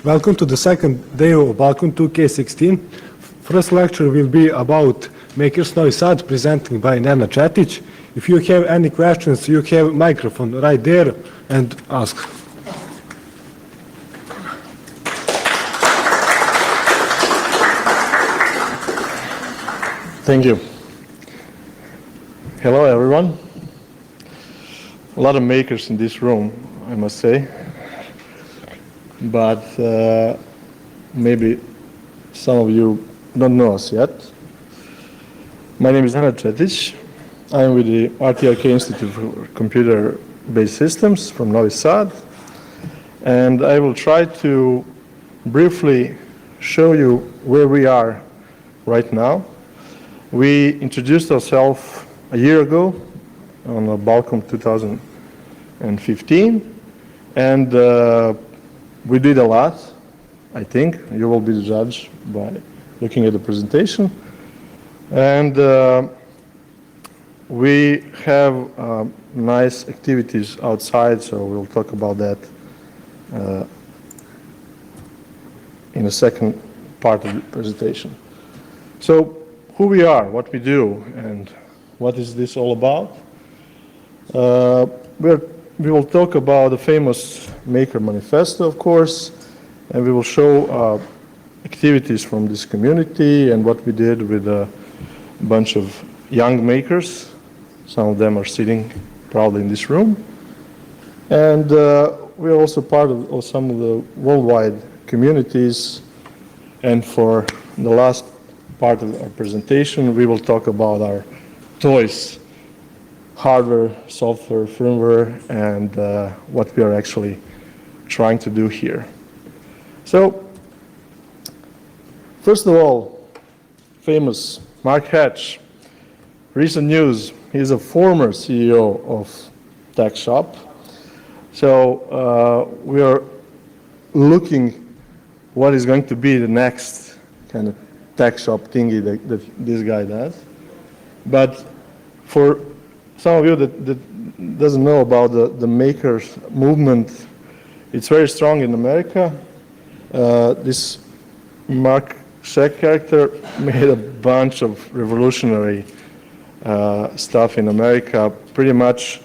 Welcome to the second day of Balkan 2K16. First lecture will be about Makers Novi Sad, presenting by Nenad Cetic. If you have any questions, you have a microphone right there and ask. Thank you. Hello, everyone. A lot of makers in this room, I must say. But maybe some of you don't know us yet. My name is Nenad Cetic. I'm with the RTRK Institute for Computer-Based Systems from Novi Sad. And I will try to briefly show you where we are right now. We introduced ourselves a year ago on Balkan 2015, and we did a lot, I think. You will be the judge by looking at the presentation. And we have nice activities outside, so we'll talk about that in the second part of the presentation. So, who we are, what we do, and what is this all about? We will talk about the famous Maker Manifesto, of course, and we will show activities from this community and what we did with a bunch of young makers. Some of them are sitting proudly in this room. And we are also part of some of the worldwide communities. And for the last part of our presentation, we will talk about our toys, hardware, software, firmware, and what we are actually trying to do here. So, first of all, famous Mark Hatch. Recent news, he's a former CEO of Tech Shop. So we are looking what is going to be the next kind of tech shop thingy that this guy does. But for some of you that doesn't know about the makers movement, it's very strong in America. This Mark Scheck character made a bunch of revolutionary stuff in America, pretty much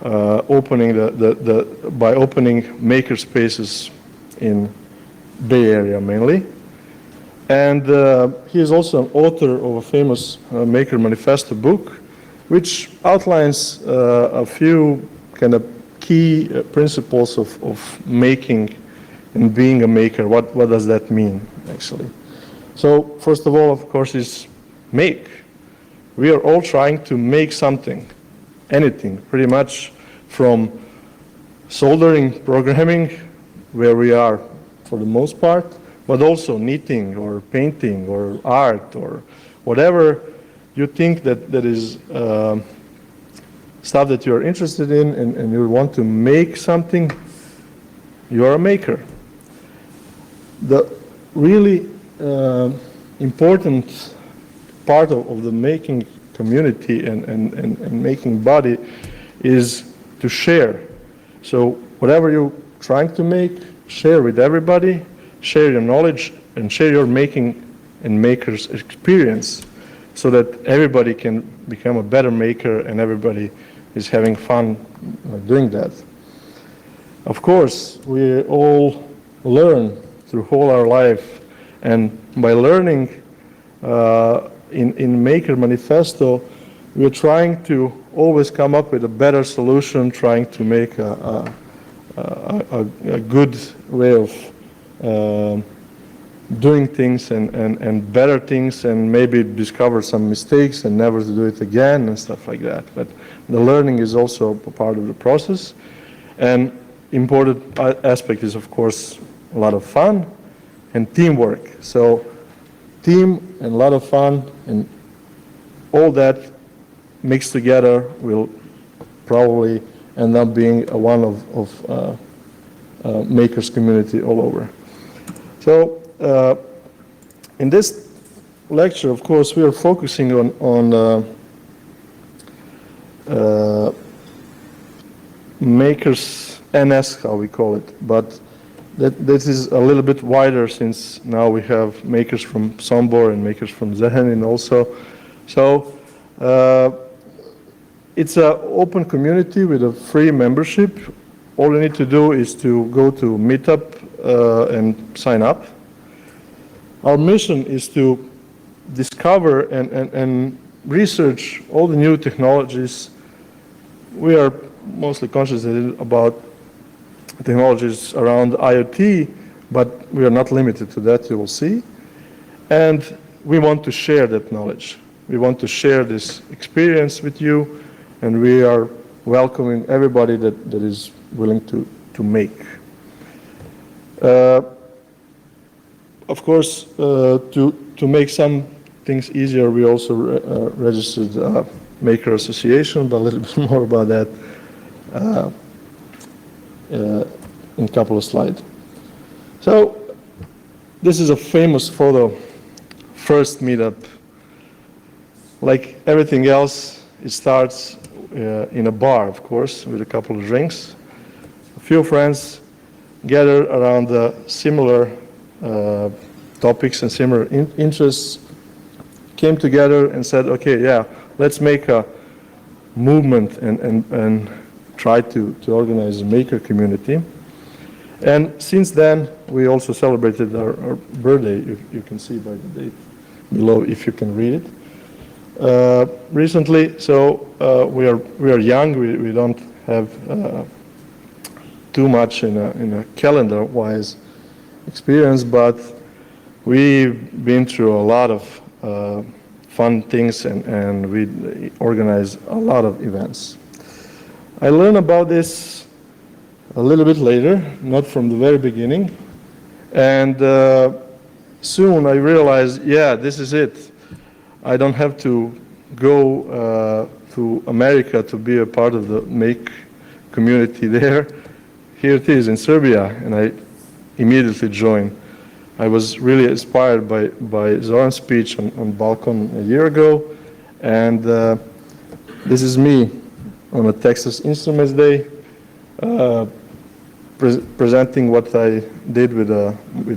opening by opening maker spaces in Bay Area mainly. And he is also an author of a famous Maker Manifesto book, which outlines a few kind of key principles of making and being a maker. What does that mean, actually? So, first of all, of course, is make. We are all trying to make something, anything, pretty much from soldering, programming, where we are for the most part, but also knitting or painting or art or whatever you think that is stuff that you're interested in and you want to make something, you're a maker. The really important part of the making community and making body is to share. So whatever you're trying to make, share with everybody, share your knowledge, and share your making and maker's experience so that everybody can become a better maker and everybody is having fun doing that. Of course, we all learn through whole our life, and by learning in Maker Manifesto, we're trying to always come up with a better solution, trying to make a good way of doing things and better things, and maybe discover some mistakes and never to do it again and stuff like that. But the learning is also a part of the process. And important aspect is, of course, a lot of fun and teamwork. So team and a lot of fun and all that mixed together will probably end up being one of makers community all over. So in this lecture, of course, we are focusing on makers NS, how we call it, but this is a little bit wider, since now we have makers from Sombor and makers from Zrenjanin also. So it's an open community with a free membership. All you need to do is to go to Meetup and sign up. Our mission is to discover and research all the new technologies. We are mostly concentrated about technologies around IoT, but we are not limited to that, you will see. And we want to share that knowledge. We want to share this experience with you, and we are welcoming everybody that is willing to make. Of course, to make some things easier, we also registered a Maker Association, but a little bit more about that in a couple of slides. So this is a famous photo, first meetup. Like everything else, it starts in a bar, of course, with a couple of drinks. A few friends gather around the similar topics and similar interests, came together and said, okay, yeah, let's make a movement and try to organize a maker community. And since then, we also celebrated our birthday, you can see by the date below, if you can read it. Recently, so we are young, we don't have too much in a calendar-wise experience, but we've been through a lot of fun things, and we organize a lot of events. I learned about this a little bit later, not from the very beginning, and soon I realized, yeah, this is it. I don't have to go to America to be a part of the Make community there. Here it is in Serbia, and I immediately joined. I was really inspired by Zoran's speech on Balkan a year ago, and this is me on a Texas Instruments Day, presenting what I did with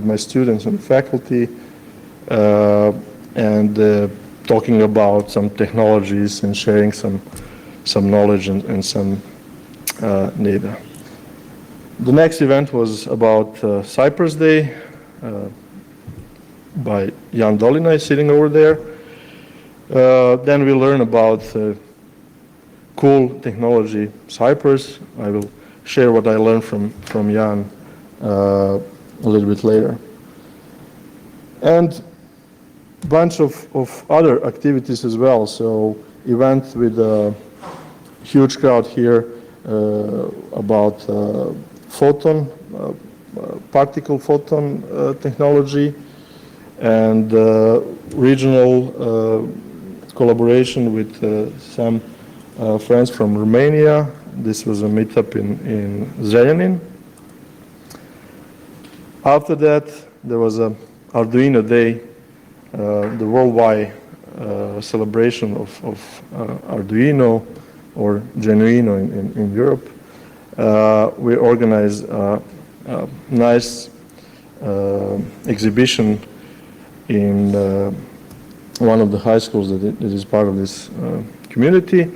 my students and faculty, and talking about some technologies and sharing some knowledge and some data. The next event was about Cypress Day, by Jan Dolinaj sitting over there. Then we learn about cool technology, Cypress. I will share what I learned from Jan a little bit later. And a bunch of other activities as well. So event with a huge crowd here about photon, particle photon technology, and regional collaboration with some friends from Romania. This was a meetup in Zrenjanin. After that, there was a Arduino Day, the worldwide celebration of Arduino, or Genuino in Europe. We organized a nice exhibition in one of the high schools that is part of this community,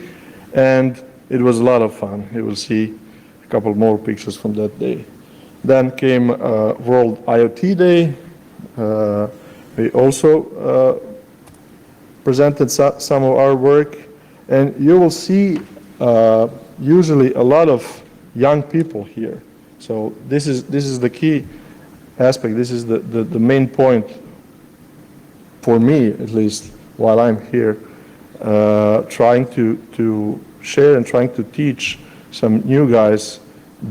and it was a lot of fun. You will see a couple more pictures from that day. Then came World IoT Day. We also presented some of our work, and you will see usually a lot of young people here. So this is the key aspect. This is the main point for me, at least, while I'm here, trying to share and trying to teach some new guys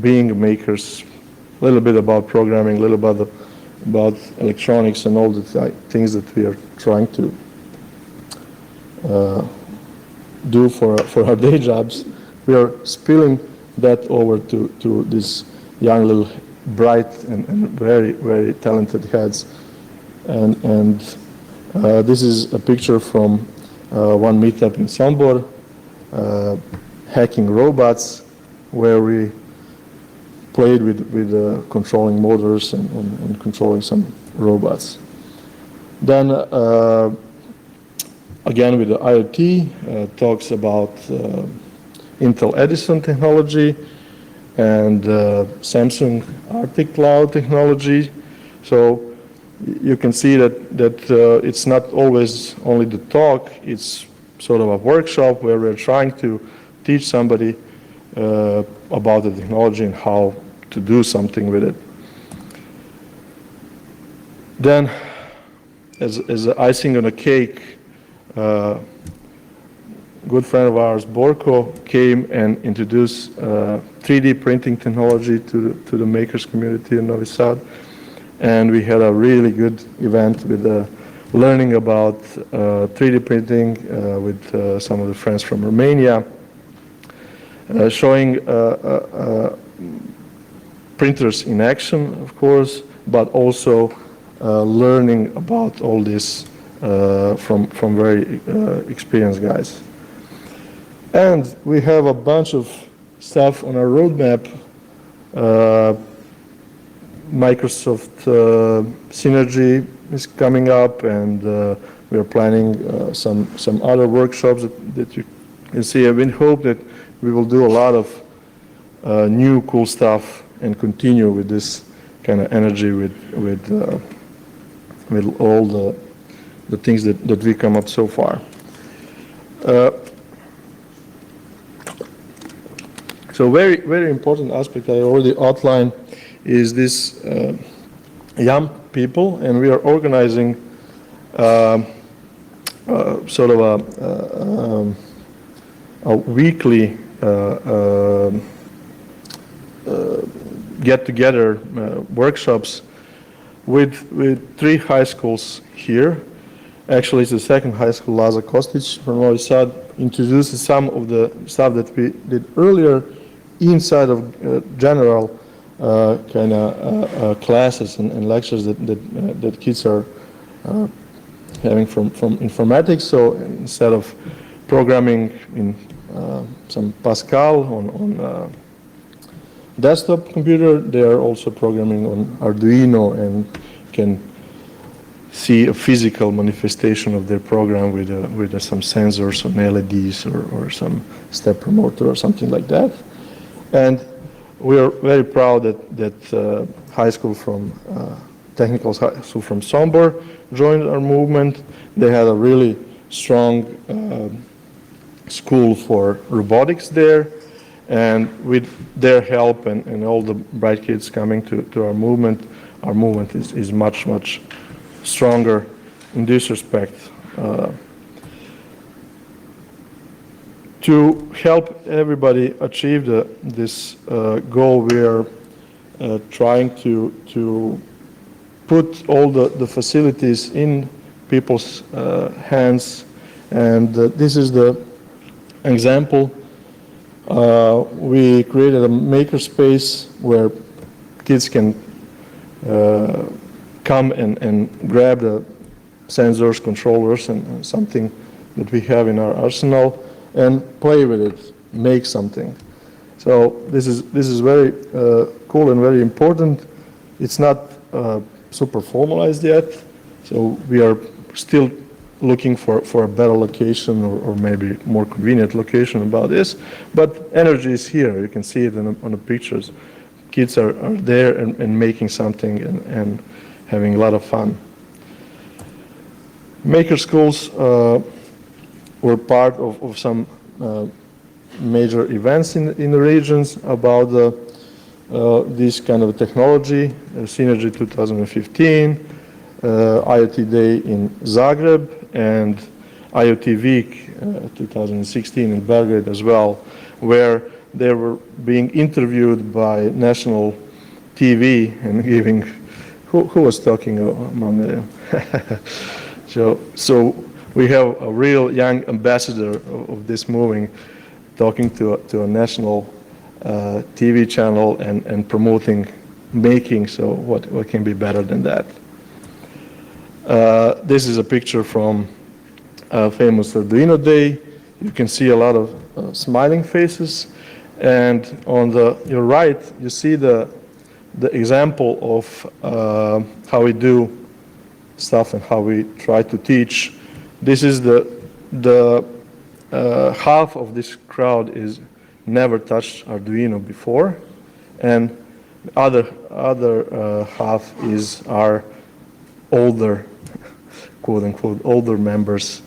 being makers, a little bit about programming, a little bit about electronics and all the things that we are trying to do for our day jobs. We are spilling that over to these young little bright and very, very talented heads. And this is a picture from one meetup in Sombor, hacking robots, where we played with controlling motors and controlling some robots. Then again with the IoT, talks about Intel Edison technology and Samsung Arctic Cloud technology. So you can see that it's not always only the talk, it's sort of a workshop where we're trying to teach somebody about the technology and how to do something with it. Then, as icing on the cake, good friend of ours, Borko, came and introduced 3D printing technology to the makers community in Novi Sad. And we had a really good event with learning about 3D printing with some of the friends from Romania, showing printers in action, of course, but also learning about all this from very experienced guys. And we have a bunch of stuff on our roadmap. Microsoft Synergy is coming up, and we are planning some other workshops that you can see. I really hope that we will do a lot of new cool stuff and continue with this kind of energy with all the things that we come up so far. So very important aspect I already outlined is this young people, and we are organizing sort of a weekly get-together workshops with 3 high schools here. Actually, it's the second high school, Laza Kostic from Novi Sad, introduces some of the stuff that we did earlier inside of general kind of classes and lectures that kids are having from informatics. So instead of programming in some Pascal on desktop computer, they are also programming on Arduino and can see a physical manifestation of their program with some sensors on LEDs or some step promoter or something like that. And we are very proud that high school from technical high school from Sombor joined our movement. They had a really strong school for robotics there, and with their help and all the bright kids coming to our movement is much stronger in this respect. To help everybody achieve this goal, we are trying to put all the facilities in people's hands, and this is the example. We created a makerspace where kids can come and grab the sensors, controllers, and something that we have in our arsenal and play with it, make something. So this is very cool and very important. It's not super formalized yet, so we are still looking for a better location or maybe more convenient location about this. But energy is here. You can see it on the pictures. Kids are there and making something and having a lot of fun. Maker schools were part of some major events in the regions about this kind of technology, Synergy 2015, IoT Day in Zagreb, and IoT Week 2016 in Belgrade as well, where they were being interviewed by national TV and giving, who was talking among them? So we have a real young ambassador of this movement talking to a national TV channel and promoting making, so what can be better than that? This is a picture from a famous Arduino Day. You can see a lot of smiling faces, And on your right, you see the example of how we do stuff and how we try to teach. This is the half of this crowd is never touched Arduino before, and other half is our older, quote unquote, older members.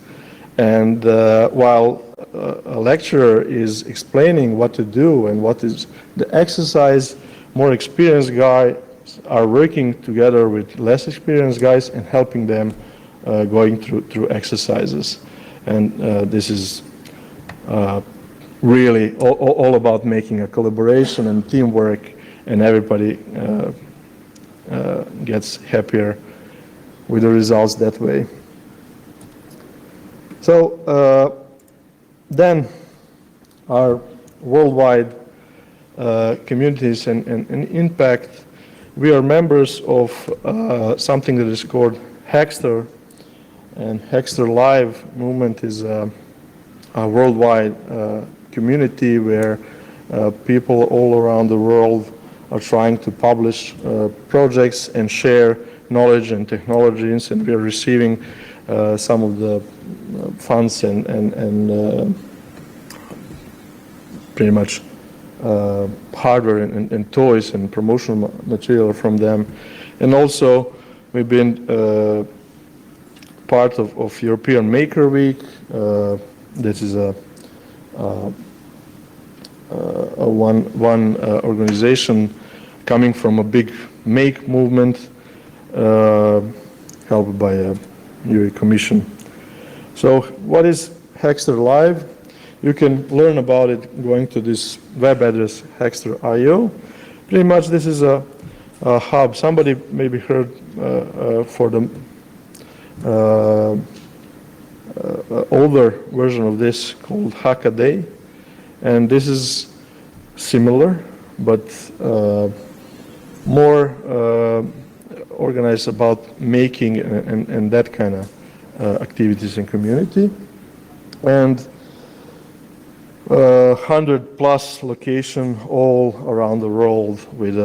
And while a lecturer is explaining what to do and what is the exercise, more experienced guys are working together with less experienced guys and helping them going through exercises. And this is really all about making a collaboration and teamwork, and everybody gets happier with the results that way. So then our worldwide communities and impact, we are members of something that is called Hackster, and Hackster Live movement is a worldwide community where people all around the world are trying to publish projects and share knowledge and technologies, and we are receiving some of the funds and pretty much hardware and toys and promotional material from them. And also we've been part of European Maker Week. This is a one organization coming from a big make movement helped by a UE Commission. So what is Hackster Live? You can learn about it going to this web address, Hackster.io. Pretty much this is a hub. Somebody maybe heard for the older version of this called Hackaday. And this is similar, but more organized about making and that kind of activities in community. And 100+ location all around the world with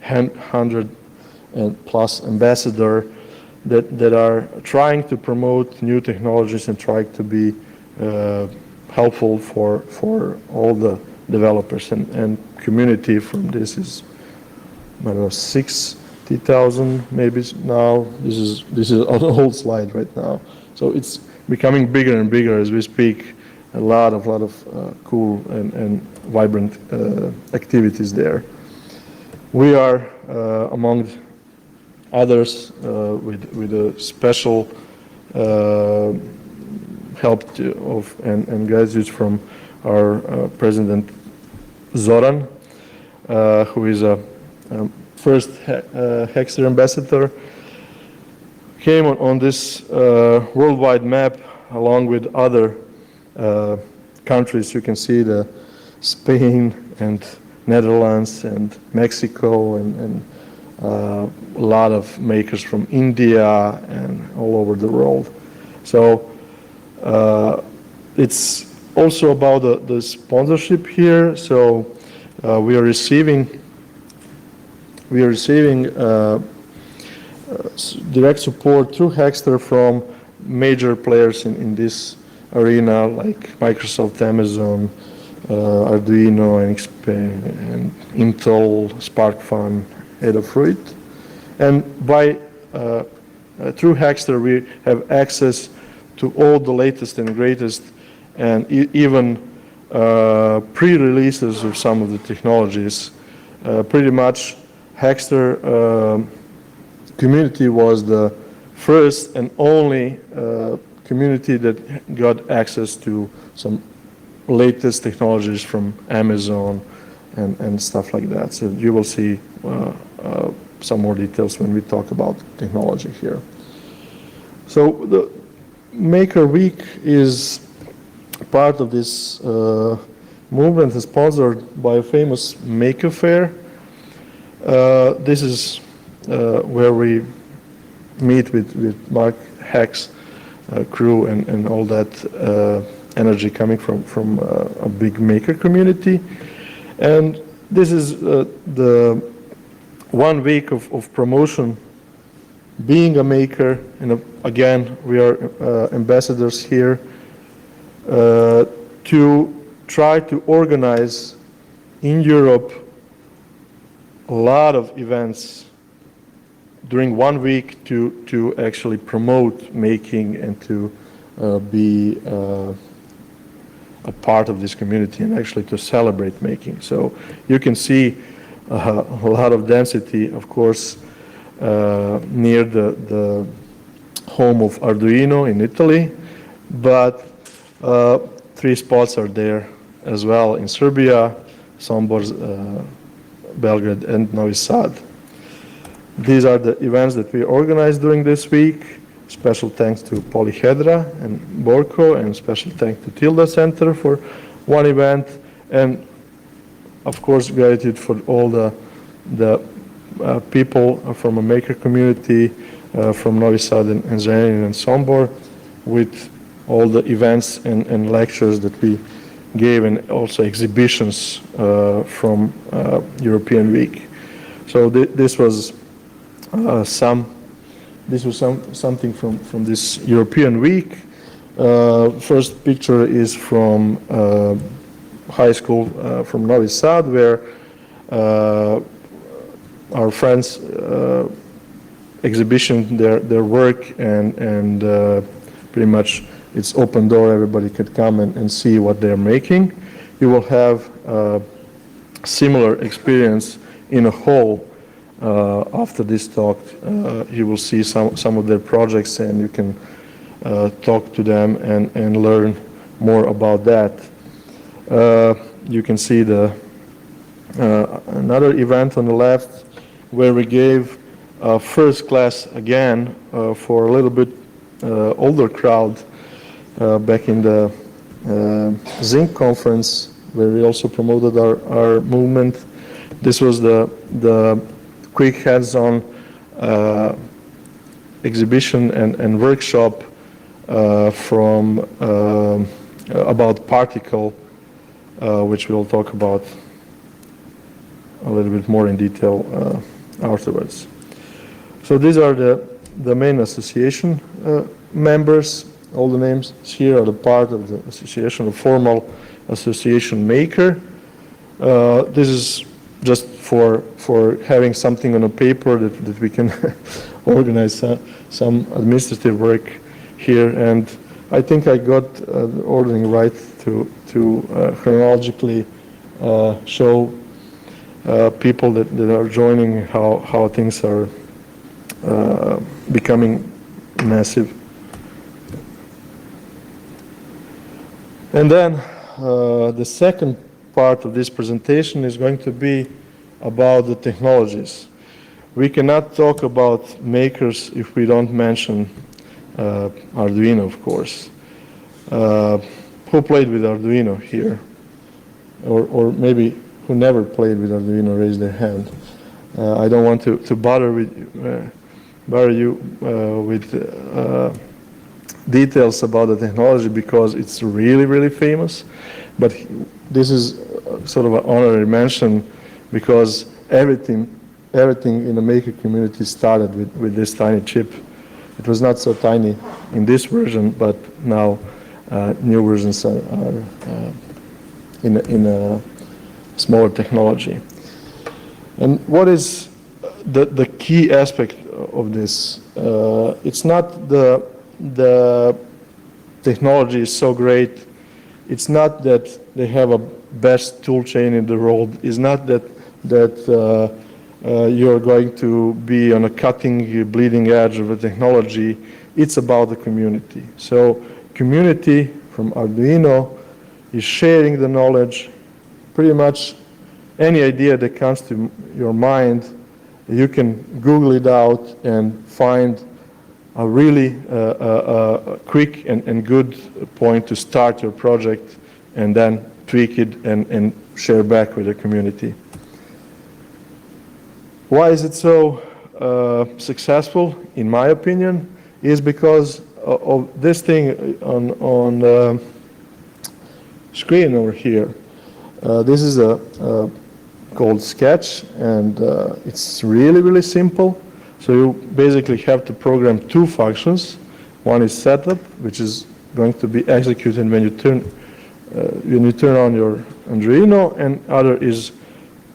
100+ ambassador that are trying to promote new technologies and trying to be helpful for all the developers, and community from this is, I don't know, 60,000 maybe now. This is on the whole slide right now. So it's becoming bigger and bigger as we speak. A lot of cool and vibrant activities there. We are among others with a special help and graduates from our president Zoran, who is a first Hackster ambassador, came on this worldwide map along with other countries. You can see the Spain and Netherlands and Mexico and a lot of makers from India and all over the world. So it's also about the sponsorship here. So we are receiving direct support through Hackster from major players in this arena, like Microsoft, Amazon, Arduino, NXP, and Intel, SparkFun, Adafruit. And through Hackster, we have access to all the latest and greatest, and even pre-releases of some of the technologies. Pretty much, Hackster community was the first and only community that got access to some latest technologies from Amazon and stuff like that. So you will see some more details when we talk about technology here. So the Maker Week is part of this movement, is sponsored by a famous Maker Fair. This is where we meet with Mark Hack's crew and all that energy coming from a big maker community. And this is the 1 week of promotion, being a maker, and again, we are ambassadors here, to try to organize in Europe a lot of events during 1 week to actually promote making and to be a part of this community and actually to celebrate making. So you can see a lot of density, of course, near the home of Arduino in Italy, but 3 spots are there as well in Serbia, Sombor, Belgrade, and Novi Sad. These are the events that we organized during this week. Special thanks to Polyhedra and Borko, and special thanks to Tilda Center for one event, and of course gratitude for all the people from a maker community from Novi Sad and Zrenjanin and Sombor, with all the events and lectures that we gave, and also exhibitions from European Week. So this was something from this European Week. First picture is from high school from Novi Sad, where our friends exhibition their work, and pretty much it's open door, everybody could come and see what they're making. You will have a similar experience in a hall after this talk. You will see some of their projects, and you can talk to them and learn more about that. You can see another event on the left where we gave first class again for a little bit older crowd back in the Zinc conference, where we also promoted our movement. This was the quick hands-on exhibition and workshop from about particle, which we'll talk about a little bit more in detail afterwards. So these are the main association members. All the names here are the part of the association, the formal association maker. This is just for having something on a paper that we can organize some administrative work here. And I think I got the ordering right to chronologically show people that are joining, how things are becoming massive. And then the second part of this presentation is going to be about the technologies. We cannot talk about makers if we don't mention Arduino, of course. Who played with Arduino here? Or maybe who never played with Arduino, raise their hand. I don't want to bother you with details about the technology, because it's really, really famous. But this is sort of an honorary mention, because everything in the maker community started with this tiny chip. It was not so tiny in this version, but now new versions are in a smaller technology. And what is the key aspect of this? It's not the technology is so great. It's not that they have a best tool chain in the world. It's not that you're going to be on a cutting, bleeding edge of a technology. It's about the community. So community from Arduino is sharing the knowledge. Pretty much any idea that comes to your mind, you can Google it out and find a really quick and good point to start your project, and then tweak it and share back with the community. Why is it so successful, in my opinion, is because of this thing on the screen over here. This is called Sketch, and it's really simple. So you basically have to program two functions. One is setup, which is going to be executed when you turn on your Arduino, and other is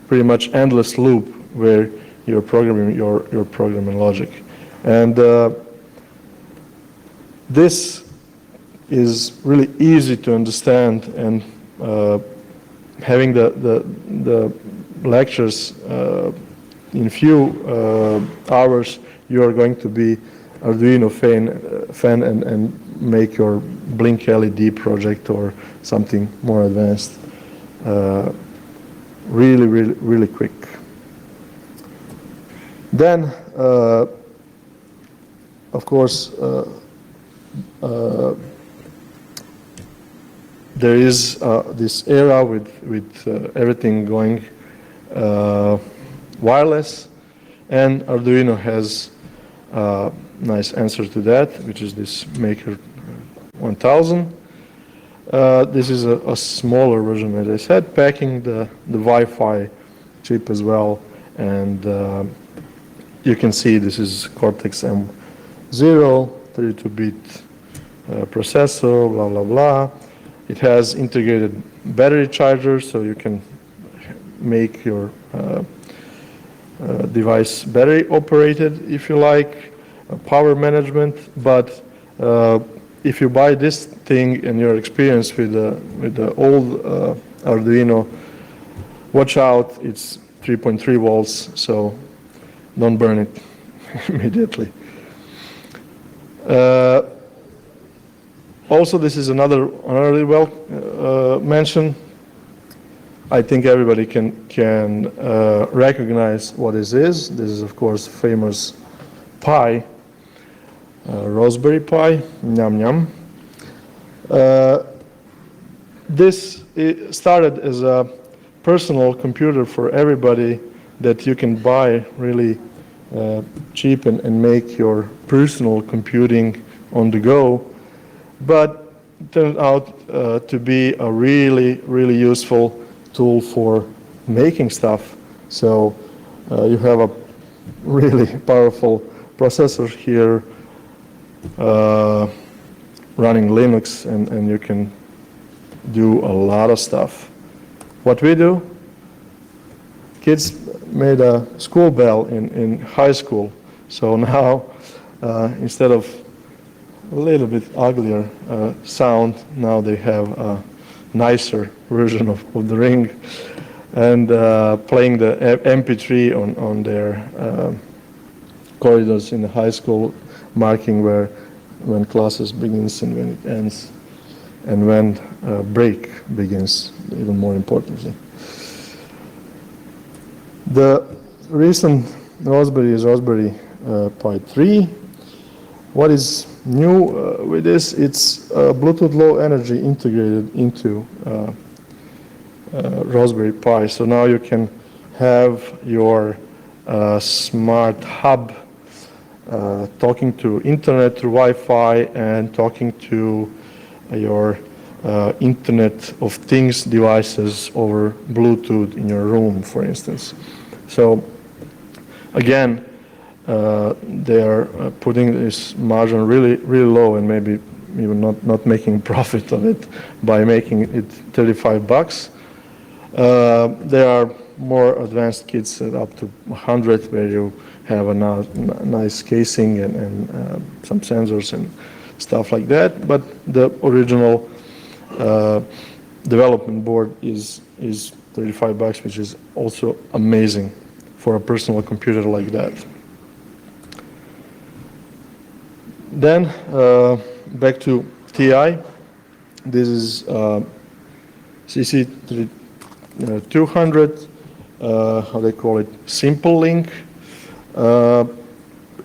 pretty much endless loop where you're programming your programming logic. And this is really easy to understand, and having the lectures in few hours, you are going to be Arduino fan and make your Blink LED project or something more advanced really quick. Then, of course, there is this era with everything going wireless, and Arduino has a nice answer to that, which is this Maker 1000. This is a smaller version, as I said, packing the Wi-Fi chip as well, and you can see this is Cortex M0, 32-bit processor, blah blah blah. It has integrated battery charger, so you can make your device battery operated if you like, power management. But if you buy this thing and you're experienced with the old Arduino, watch out, it's 3.3 volts, so don't burn it immediately. Also, this is another well mentioned. I think everybody can recognize what this is. This is, of course, famous Pi, Raspberry Pi, Nyam Nyam. This started as a personal computer for everybody that you can buy really cheap and make your personal computing on the go, but it turned out to be a really useful tool for making stuff. So you have a really powerful processor here running Linux, and you can do a lot of stuff. What we do, kids made a school bell in high school. So now, instead of a little bit uglier sound, now they have a nicer version of the ring, and playing the MP3 on their corridors in the high school, marking when classes begins and when it ends, and when break begins, even more importantly. The recent Raspberry is Raspberry Pi 3. What is new with this? It's Bluetooth Low Energy integrated into Raspberry Pi. So now you can have your smart hub talking to internet through Wi-Fi and talking to your Internet of Things devices over Bluetooth in your room, for instance. So again, they are putting this margin really low, and maybe even not making profit of it by making it $35. There are more advanced kits at up to 100, where you have a nice casing and some sensors and stuff like that. But the original development board is $35, which is also amazing for a personal computer like that. Then back to TI. This is CC200, how they call it, Simple Link.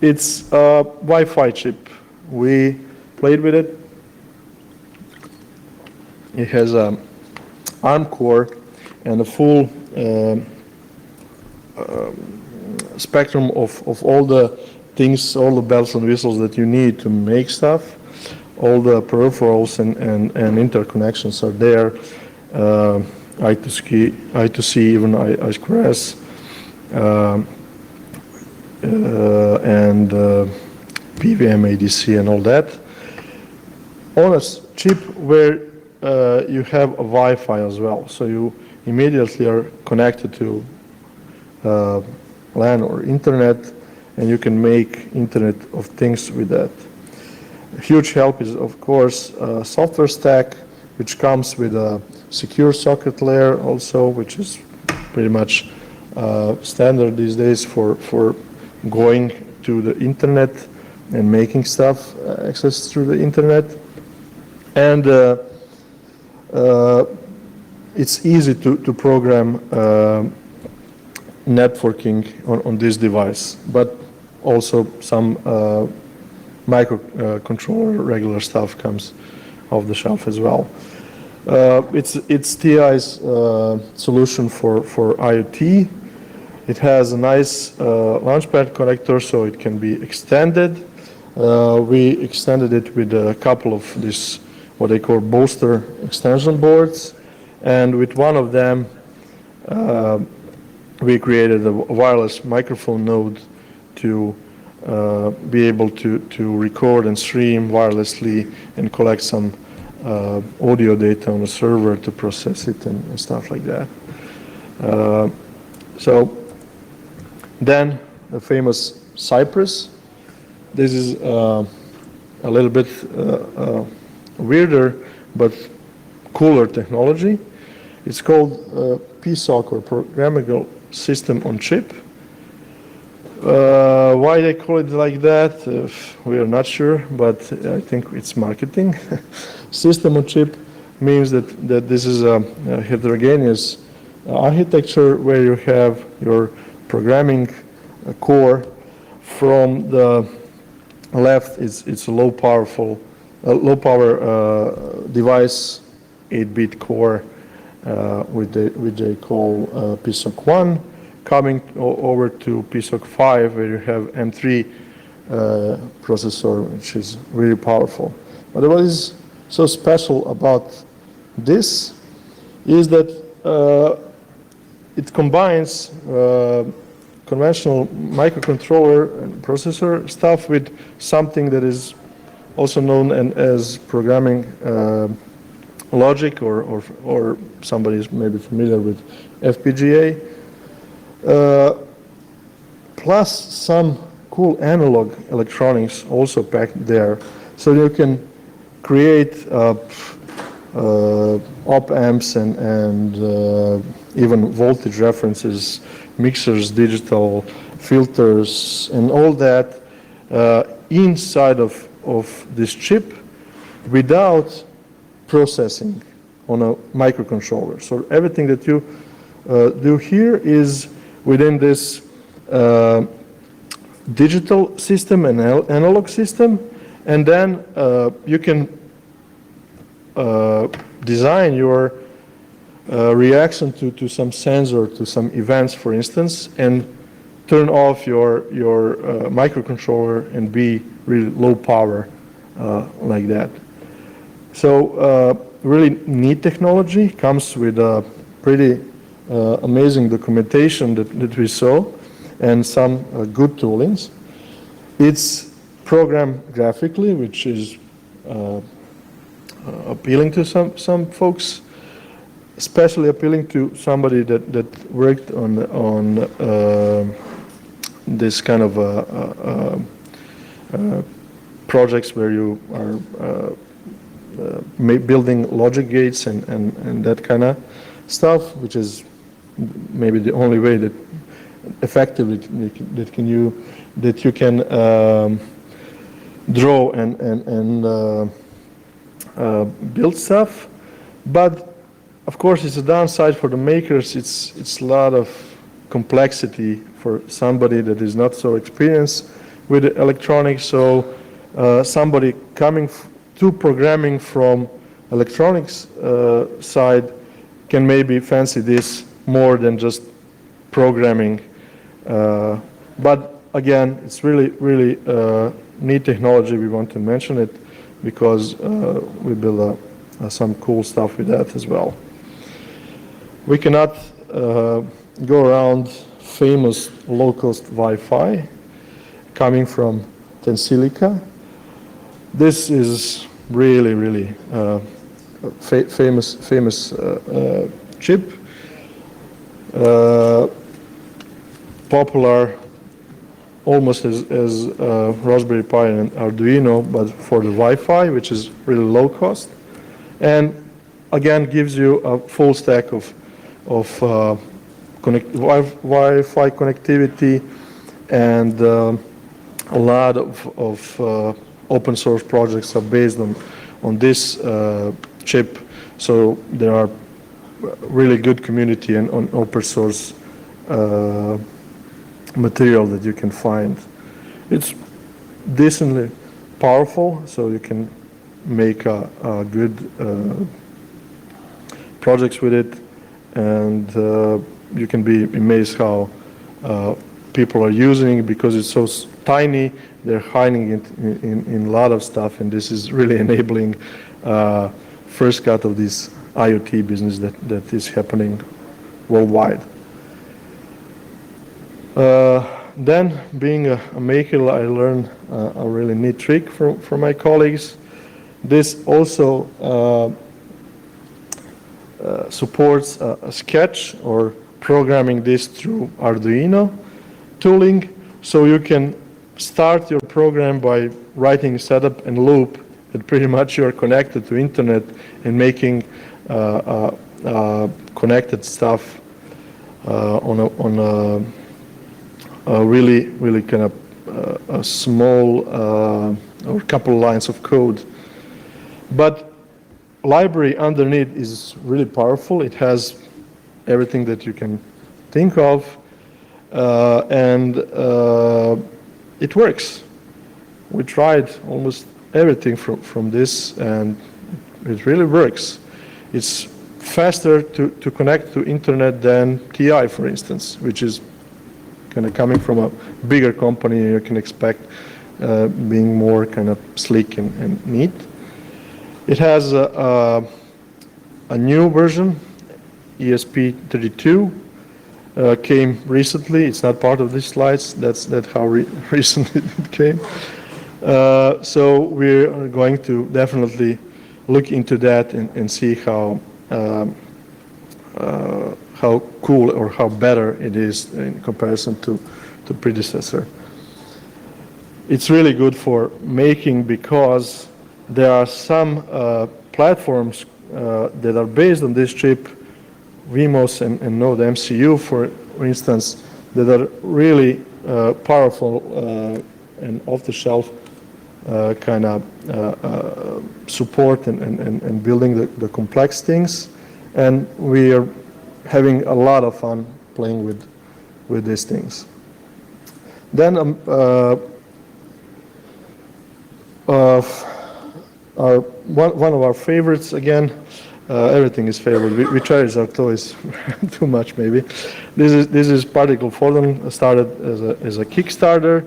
It's a Wi-Fi chip. We played with it. It has an ARM core and a full spectrum of all the things, all the bells and whistles that you need to make stuff. All the peripherals and interconnections are there. I2C, even I2S, and PVM ADC and all that, on a chip where you have a Wi-Fi as well. So you immediately are connected to LAN or internet, and you can make Internet of Things with that. A huge help is, of course, software stack, which comes with a secure socket layer also, which is pretty much standard these days for going to the internet and making stuff access through the internet. And it's easy to program networking on this device, but also some microcontroller regular stuff comes off the shelf as well. It's TI's solution for IoT. It has a nice launchpad connector, so it can be extended. We extended it with a couple of these, what they call booster extension boards, and with one of them, we created a wireless microphone node to be able to record and stream wirelessly and collect some audio data on a server to process it and stuff like that. So then the famous Cypress. This is a little bit weirder but cooler technology. It's called PSOC, or Programmable System on Chip. Why they call it like that, we are not sure, but I think it's marketing. System on chip means that this is a heterogeneous architecture where you have your programming core. From the left, it's a low power device, 8-bit core, which they call PSOC 1. Coming over to PSOC 5, where you have M3 processor, which is really powerful. But what is so special about this is that it combines conventional microcontroller and processor stuff with something that is also known as programming logic, or somebody is maybe familiar with FPGA. Plus some cool analog electronics also packed there. So you can create op amps and even voltage references, mixers, digital filters, and all that inside of this chip without processing on a microcontroller. So everything that you do here is within this digital system and analog system, and then you can design your reaction to some sensor, to some events, for instance, and turn off your microcontroller and be really low power like that. So really neat technology, comes with a pretty amazing documentation that we saw, and some good toolings. It's programmed graphically, which is appealing to some folks, especially appealing to somebody that worked on this kind of projects where you are building logic gates and that kind of stuff, which is maybe the only way that effectively that you can draw and build stuff. But of course, it's a downside for the makers. It's a lot of complexity for somebody that is not so experienced with electronics. So somebody coming to programming from electronics side can maybe fancy this more than just programming. But again, it's really neat technology. We want to mention it because we build some cool stuff with that as well. We cannot go around famous low-cost Wi-Fi coming from Tensilica. This is really, really famous chip. Popular almost as Raspberry Pi and Arduino, but for the Wi-Fi, which is really low cost, and again gives you a full stack of Wi-Fi connectivity, and a lot of open source projects are based on this chip. So there are really good community and on open source material that you can find. It's decently powerful, so you can make a good projects with it, and you can be amazed how people are using it because it's so tiny. They're hiding it in a lot of stuff, and this is really enabling first cut of this IoT business that is happening worldwide. Then, being a maker, I learned a really neat trick from my colleagues. This also supports a sketch or programming this through Arduino tooling, so you can start your program by writing setup and loop that pretty much you are connected to internet and making connected stuff on a really kind of a small or couple lines of code. But library underneath is really powerful. It has everything that you can think of, and it works. We tried almost everything from this, and it really works. It's faster to connect to internet than TI, for instance, which is kind of coming from a bigger company. You can expect being more kind of sleek and neat. It has a new version, ESP32, came recently. It's not part of these slides. That's how recently it came. So we're going to definitely look into that and see how cool or how better it is in comparison to predecessor. It's really good for making because there are some platforms that are based on this chip, VMOS and Node MCU, for instance, that are really powerful and off-the-shelf kind of support and building the complex things. And we are having a lot of fun playing with these things. Then one of our favorites, again, everything is favorite. We cherish our toys too much, maybe. This is Particle Photon, started as a Kickstarter.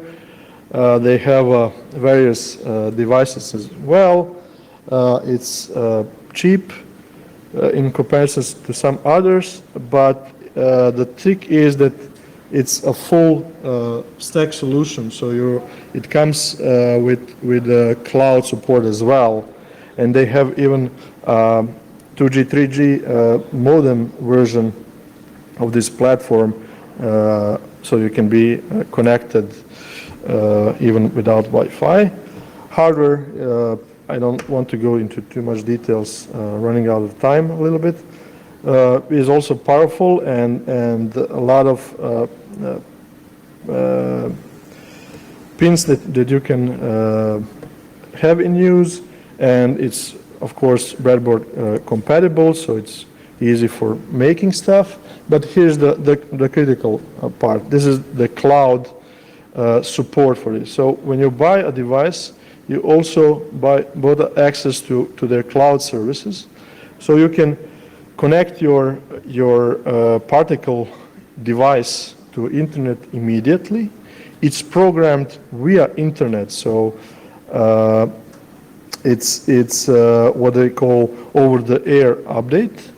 They have various devices as well. It's cheap in comparison to some others, but the trick is that it's a full stack solution. So it comes with cloud support as well, and they have even 2G, 3G modem version of this platform, so you can be connected even without Wi-Fi. Hardware, I don't want to go into too much details, running out of time a little bit, is also powerful and a lot of pins that you can have in use, and it's of course breadboard compatible, so it's easy for making stuff. But here's the critical part. This is the cloud support for this. So when you buy a device, you also buy both access to their cloud services, so you can connect your particle device to internet immediately. It's programmed via internet, so it's what they call over-the-air update.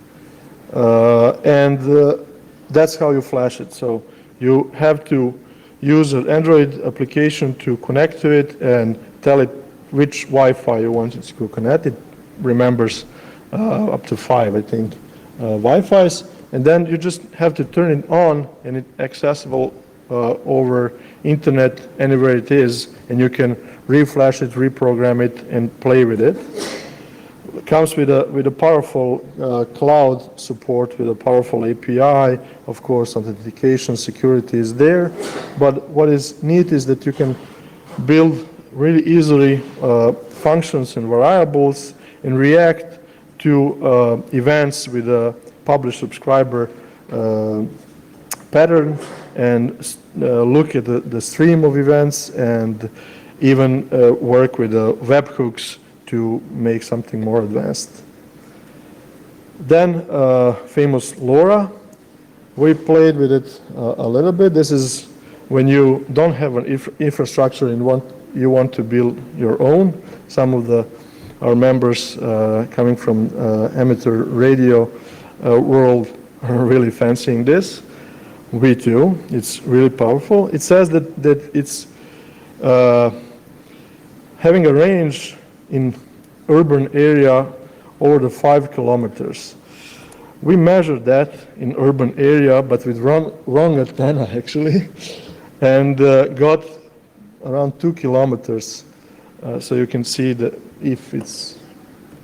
That's how you flash it. So you have to use an Android application to connect to it and tell it which Wi-Fi you want it to connect. It remembers up to 5, I think, Wi-Fis. And then you just have to turn it on, and it's accessible over internet anywhere it is, and you can reflash it, reprogram it, and play with it. It comes with a powerful cloud support, with a powerful API. Of course, authentication, security is there. But what is neat is that you can build really easily functions and variables and react to events with a publish subscriber pattern, and look at the stream of events, and even work with the webhooks to make something more advanced. Then famous LoRa. We played with it a little bit. This is when you don't have an infrastructure and you want to build your own. Some of our members coming from amateur radio world are really fancying this. We too. It's really powerful. It says that it's having a range in urban area over the 5 kilometers. We measured that in urban area, but with wrong antenna actually, and got around 2 kilometers. So you can see that if it's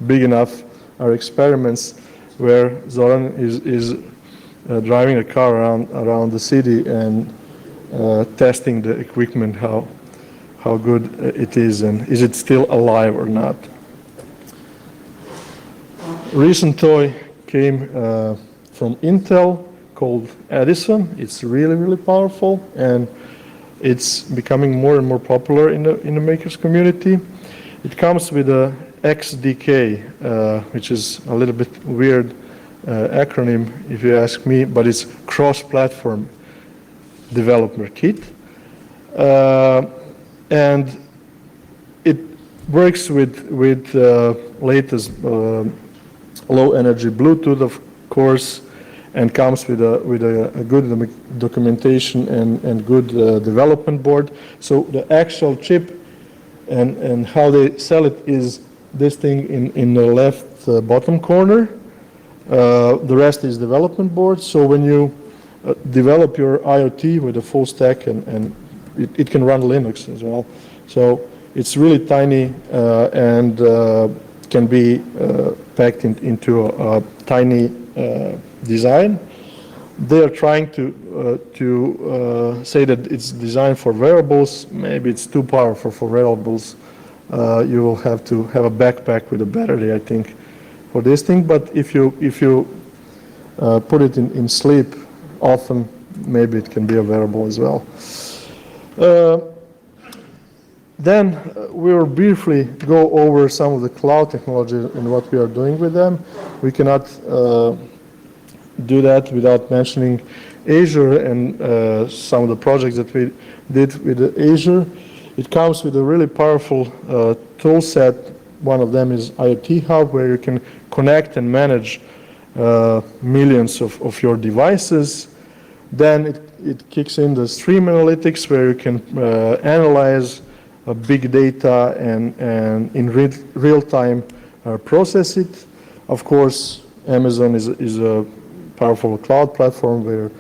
big enough, our experiments where Zoran is driving a car around the city and testing the equipment, how good it is, and is it still alive or not. Recent toy came from Intel called Edison. It's really, really powerful, and it's becoming more and more popular in the makers community. It comes with a XDK, which is a little bit weird acronym if you ask me, but it's cross-platform developer kit. And it works with latest low energy Bluetooth, of course, and comes with a good documentation and good development board. So the actual chip and how they sell it is this thing in the left bottom corner. The rest is development board. So when you develop your IoT with a full stack, and it can run Linux as well. So it's really tiny and can be packed into a tiny design. They are trying to say that it's designed for wearables. Maybe it's too powerful for wearables. You will have to have a backpack with a battery, I think, for this thing. But if you put it in sleep often, maybe it can be a wearable as well. Then we will briefly go over some of the cloud technology and what we are doing with them. We cannot do that without mentioning Azure and some of the projects that we did with Azure. It comes with a really powerful tool set. One of them is IoT Hub, where you can connect and manage millions of your devices. Then it kicks in the stream analytics, where you can analyze big data and in real time process it. Of course, Amazon is a powerful cloud platform where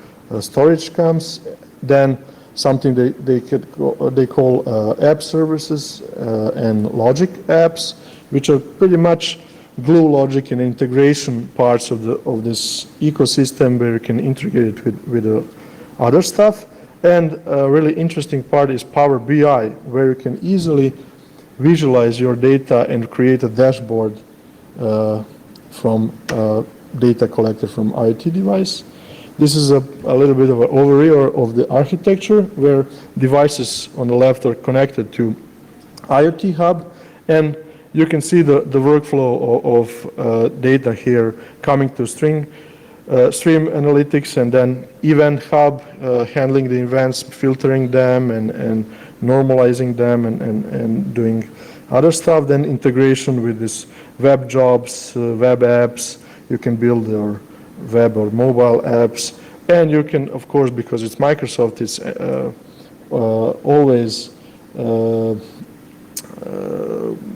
storage comes. Then something they call app services and logic apps, which are pretty much glue logic and integration parts of this ecosystem, where you can integrate it with other stuff. And a really interesting part is Power BI, where you can easily visualize your data and create a dashboard from data collected from IoT device. This is a little bit of an overview of the architecture, where devices on the left are connected to IoT Hub, and you can see the workflow of data here coming to stream analytics, and then event hub handling the events, filtering them and normalizing them and doing other stuff. Then integration with this web jobs, web apps. You can build your web or mobile apps. And you can, of course, because it's Microsoft, it's always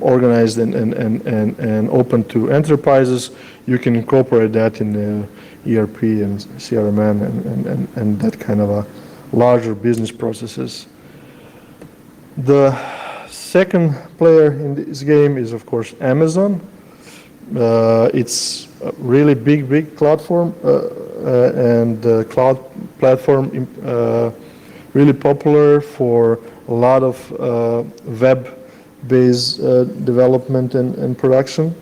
organized and open to enterprises. You can incorporate that in the ERP and CRM and that kind of a larger business processes. The second player in this game is, of course, Amazon. It's a really big platform and cloud platform really popular for a lot of web-based development and production.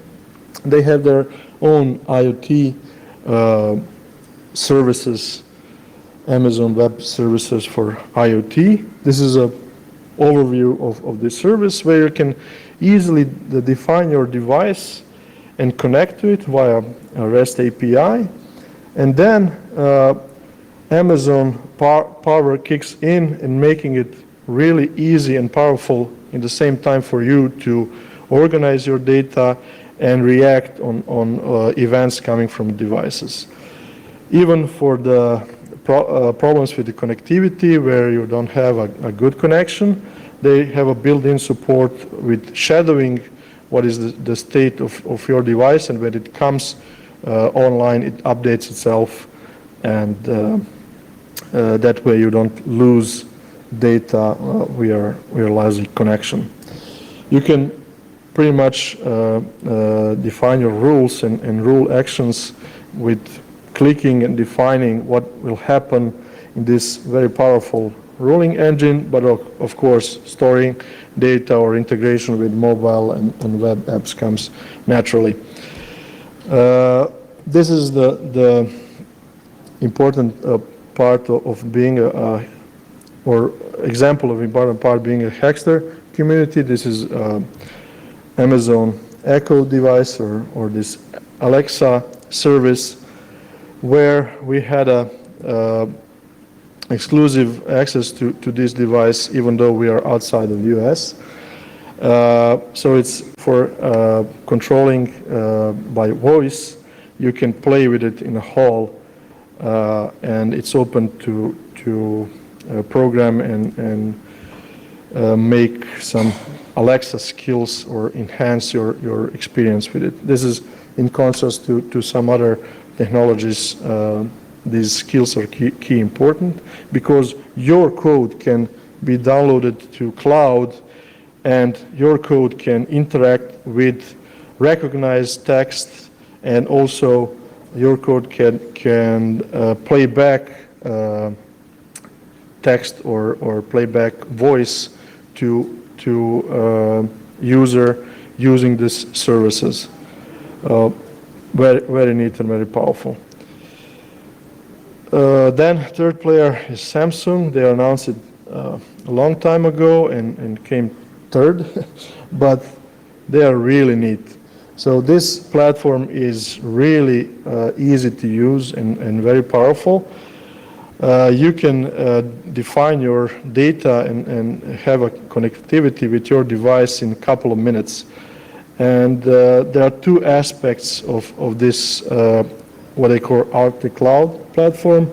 They have their own IoT services, Amazon Web Services for IoT. This is an overview of this service where you can easily define your device and connect to it via a REST API. And then Amazon Power kicks in and making it really easy and powerful in the same time for you to organize your data and react on events coming from devices. Even for the problems with the connectivity where you don't have a good connection, they have a built-in support with shadowing what is the state of your device, and when it comes online, it updates itself, and that way you don't lose data via lousy connection. You can pretty much define your rules and rule actions with clicking and defining what will happen in this very powerful ruling engine, but of course storing data or integration with mobile and web apps comes naturally. This is the important part of being or example of important part being a Hackster community. This is Amazon Echo device or this Alexa service where we had a exclusive access to this device even though we are outside of the US. So it's for controlling by voice. You can play with it in a hall and it's open to program and make some Alexa skills or enhance your experience with it. This is in contrast to some other technologies. These skills are key important because your code can be downloaded to cloud and your code can interact with recognized text, and also your code can play back text or playback voice to user using these services. Very neat and very powerful. Then third player is Samsung. They announced it a long time ago and came third, but they are really neat. So this platform is really easy to use and very powerful. You can define your data and have a connectivity with your device in a couple of minutes. And there are two aspects of this, what I call Arctic Cloud platform,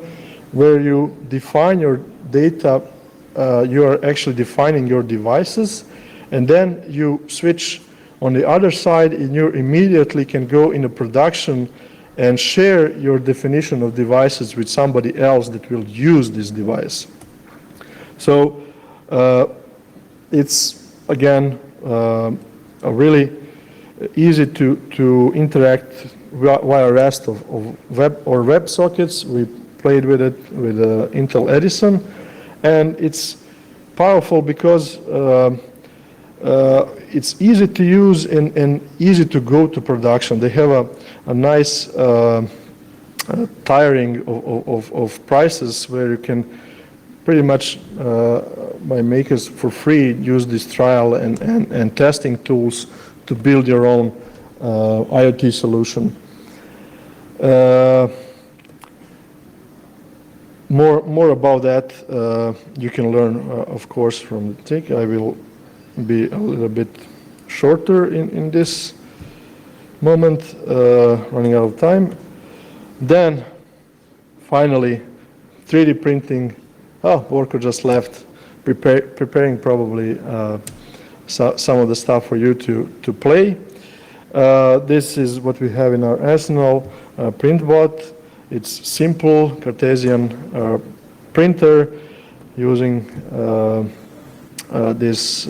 where you define your data, you are actually defining your devices, and then you switch on the other side, and you immediately can go into production and share your definition of devices with somebody else that will use this device. So it's, again, a really easy to interact via REST of web or WebSockets. We played with it with Intel Edison, and it's powerful because it's easy to use and easy to go to production. They have a nice tiering of prices where you can pretty much by makers for free use this trial and testing tools to build your own IoT solution. More about that you can learn, of course, from the TIC. I will be a little bit shorter in this moment, running out of time. Then, finally, 3D printing. Oh, Borko just left, preparing probably some of the stuff for you to play. This is what we have in our arsenal, PrintBot. It's simple Cartesian printer using this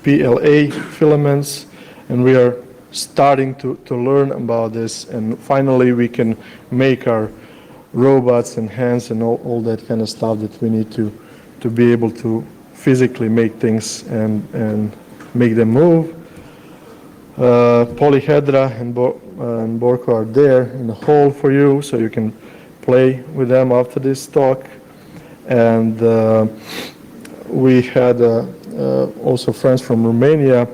PLA filaments, and we are starting to learn about this, and finally we can make our robots and hands and all that kind of stuff that we need to be able to physically make things and make them move. Polyhedra and Borko are there in the hall for you, so you can play with them after this talk. And we had also friends from Romania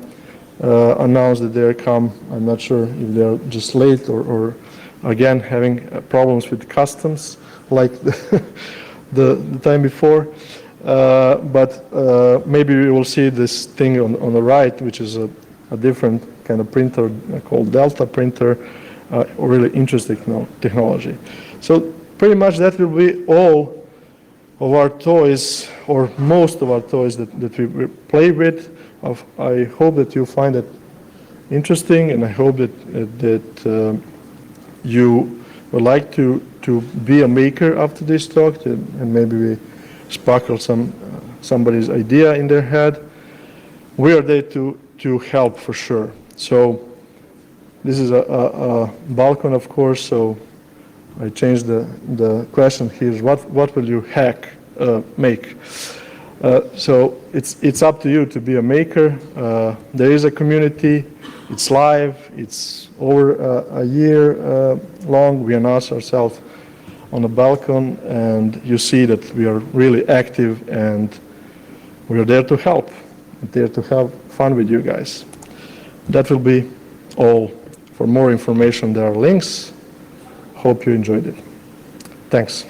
announced that they're come. I'm not sure if they're just late or again having problems with customs like the time before. But maybe we will see this thing on the right, which is a different kind of printer called Delta printer, really interesting technology. So pretty much that will be all of our toys, or most of our toys that we play with. I hope that you find it interesting, and I hope that you would like to be a maker after this talk, and maybe we sparkle somebody's idea in their head. We are there to help for sure. So this is a balcony, of course, so I changed the question here is what will you make? So it's up to you to be a maker. There is a community. It's live. It's over a year long. We announce ourselves on the balcony, and you see that we are really active, and we are there to help, there to have fun with you guys. That will be all. For more information, there are links. Hope you enjoyed it. Thanks.